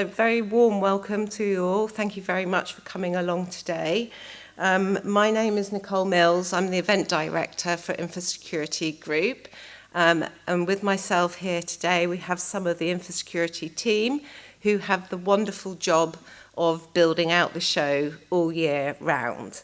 a very warm welcome to you all. Thank you very much for coming along today. My name is Nicole Mills. I'm the Event Director for Infosecurity Group. And with myself here today, we have some of the Infosecurity team who have the wonderful job of building out the show all year round.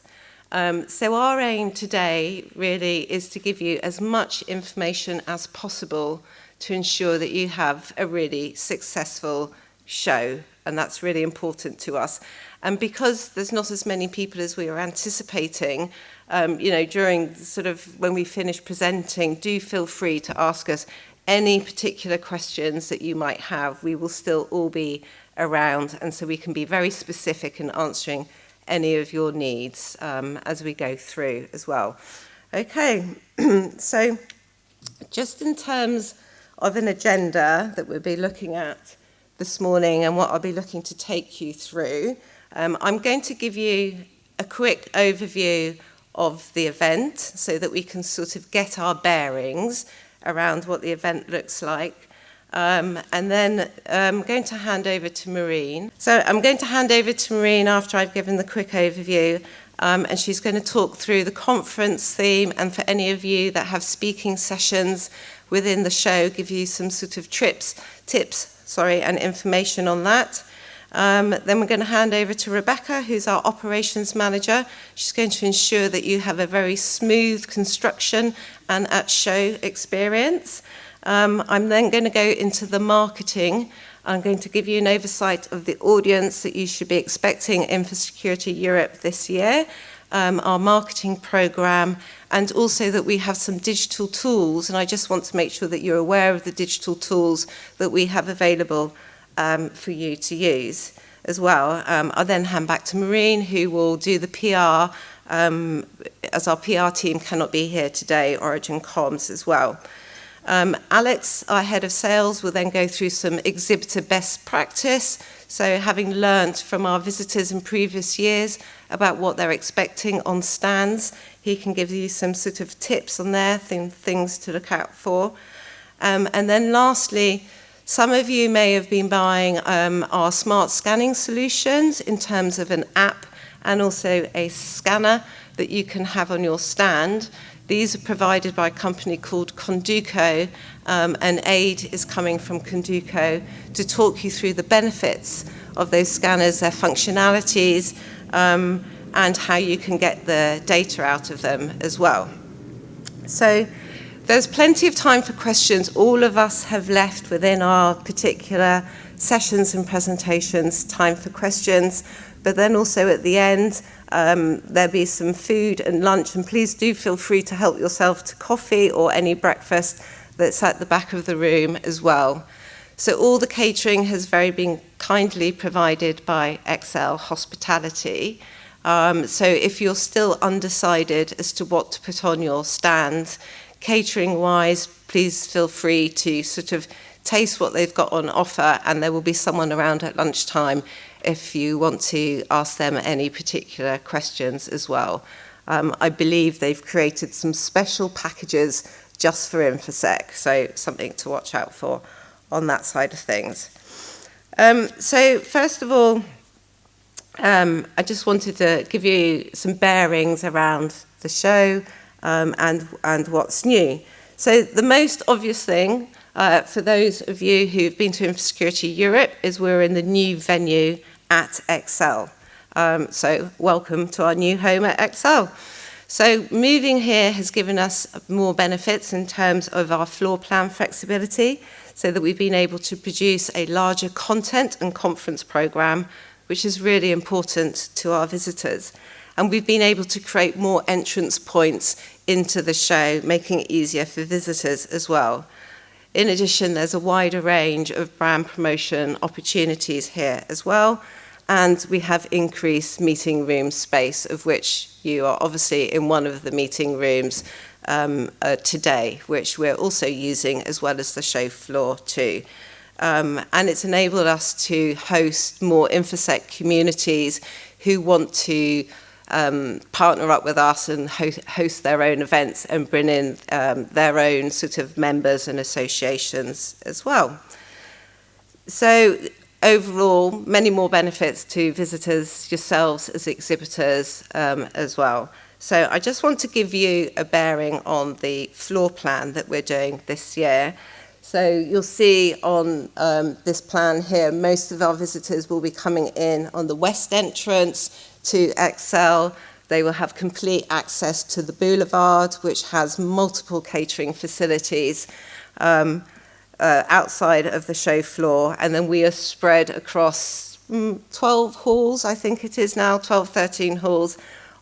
So our aim today really is to give you as much information as possible to ensure that you have a really successful show, and that's really important to us. And because there's not as many people as we were anticipating, during sort of when we finish presenting, do feel free to ask us any particular questions that you might have. We will still all be around, and so we can be very specific in answering any of your needs as we go through as well. Okay, so just in terms of an agenda that we'll be looking at this morning and what I'll be looking to take you through, I'm going to give you a quick overview of the event so that we can sort of get our bearings around what the event looks like. And then I'm going to hand over to Maureen. So I'm going to hand over to Maureen after I've given the quick overview, and she's going to talk through the conference theme, and for any of you that have speaking sessions within the show, give you some sort of tips, and information on that. Then we're going to hand over to Rebecca, who's our operations manager. She's going to ensure that you have a very smooth construction and at show experience. I'm then going to go into the marketing. I'm going to give you an oversight of the audience that you should be expecting Infosecurity Europe this year, our marketing program, and also that we have some digital tools, and I just want to make sure that you're aware of the digital tools that we have available for you to use as well. I'll then hand back to Maureen, who will do the PR, as our PR team cannot be here today, Origin Comms as well. Alex, our head of sales, will then go through some exhibitor best practice. So having learnt from our visitors in previous years about what they're expecting on stands, he can give you some sort of tips on there, things to look out for. And then lastly, some of you may have been buying our smart scanning solutions in terms of an app and also a scanner that you can have on your stand. These are provided by a company called Conduco. An aid is coming from Conduco to talk you through the benefits of those scanners, their functionalities, and how you can get the data out of them as well. So there's plenty of time for questions. All of us have left within our particular sessions and presentations time for questions, but then also at the end, there'll be some food and lunch, and please do feel free to help yourself to coffee or any breakfast that's at the back of the room as well. So all the catering has been kindly provided by Excel Hospitality. So if you're still undecided as to what to put on your stand, catering-wise, please feel free to sort of taste what they've got on offer, and there will be someone around at lunchtime if you want to ask them any particular questions as well. I believe they've created some special packages just for InfoSec, so something to watch out for on that side of things. So first of all, I just wanted to give you some bearings around the show and what's new. So the most obvious thing for those of you who've been to Infosecurity Europe is we're in the new venue at Excel. So welcome to our new home at Excel. So moving here has given us more benefits in terms of our floor plan flexibility, so that we've been able to produce a larger content and conference program, which is really important to our visitors. And we've been able to create more entrance points into the show, making it easier for visitors as well. In addition, there's a wider range of brand promotion opportunities here as well. And we have increased meeting room space, of which you are obviously in one of the meeting rooms today, which we're also using as well as the show floor too. And it's enabled us to host more InfoSec communities who want to partner up with us and host their own events and bring in their own sort of members and associations as well. So overall, many more benefits to visitors, yourselves as exhibitors as well. So I just want to give you a bearing on the floor plan that we're doing this year. So you'll see on this plan here, most of our visitors will be coming in on the west entrance to Excel. They will have complete access to the boulevard, which has multiple catering facilities outside of the show floor. And then we are spread across 12 halls, I think it is now, 12, 13 halls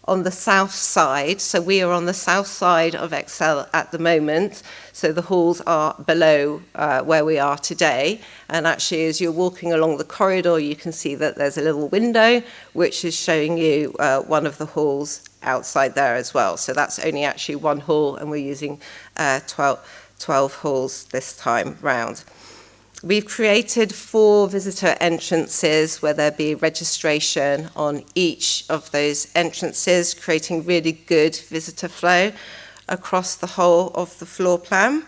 on the south side. So we are on the south side of Excel at the moment. So the halls are below where we are today. And actually, as you're walking along the corridor, you can see that there's a little window, which is showing you one of the halls outside there as well. So that's only actually one hall, and we're using 12 halls this time round. We've created 4 visitor entrances where there'll be registration on each of those entrances, creating really good visitor flow across the whole of the floor plan.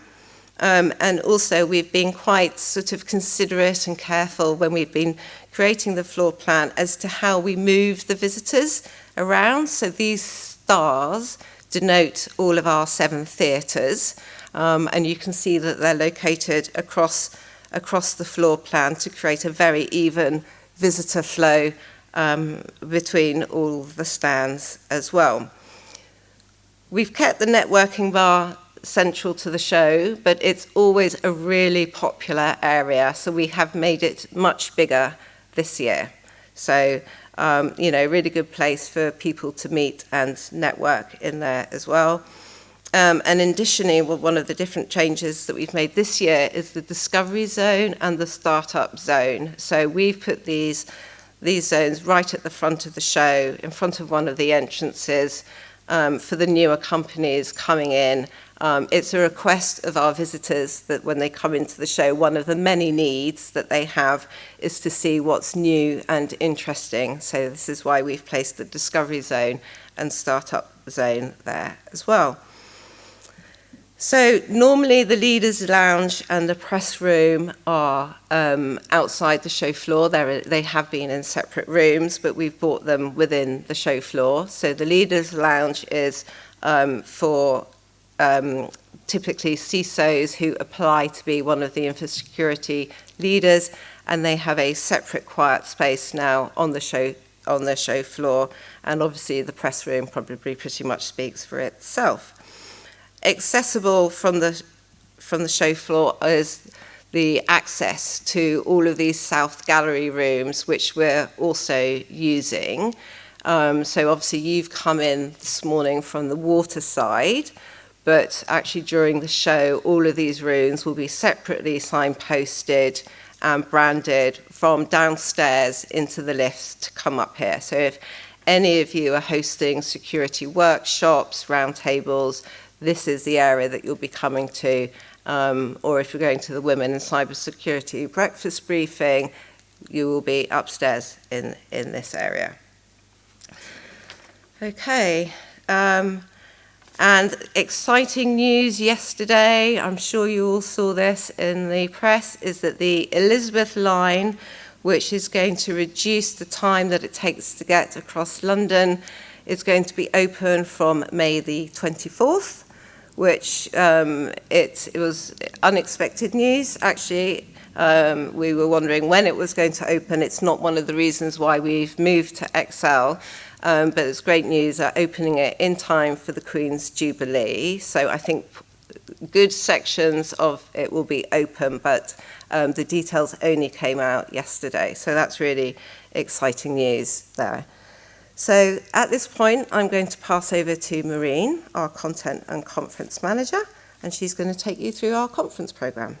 And also we've been quite sort of considerate and careful when we've been creating the floor plan as to how we move the visitors around. So these stars denote all of our 7 theatres, and you can see that they're located across the floor plan to create a very even visitor flow between all the stands as well. We've kept the networking bar central to the show, but it's always a really popular area, so we have made it much bigger this year. So, really good place for people to meet and network in there as well. And additionally, one of the different changes that we've made this year is the discovery zone and the startup zone. So we've put these zones right at the front of the show, in front of one of the entrances, for the newer companies coming in. It's a request of our visitors that when they come into the show, one of the many needs that they have is to see what's new and interesting. So this is why we've placed the discovery zone and startup zone there as well. So normally the leaders' lounge and the press room are outside the show floor. They have been in separate rooms, but we've brought them within the show floor. So the leaders' lounge is for typically CISOs who apply to be one of the infosecurity leaders, and they have a separate quiet space now on the show floor. And obviously the press room probably pretty much speaks for itself. Accessible from the show floor is the access to all of these south gallery rooms, which we're also using. So obviously you've come in this morning from the water side, but actually during the show, all of these rooms will be separately signposted and branded from downstairs into the lifts to come up here. So if any of you are hosting security workshops, roundtables, this is the area that you'll be coming to, or if you're going to the Women in Cybersecurity breakfast briefing, you will be upstairs in this area. Okay, and exciting news yesterday, I'm sure you all saw this in the press, is that the Elizabeth line, which is going to reduce the time that it takes to get across London, is going to be open from May the 24th. Which it was unexpected news. Actually, we were wondering when it was going to open. It's not one of the reasons why we've moved to Excel, but it's great news that opening it in time for the Queen's Jubilee. So I think good sections of it will be open, but the details only came out yesterday. So that's really exciting news there. So at this point, I'm going to pass over to Maureen, our Content and Conference Manager, and she's going to take you through our conference programme.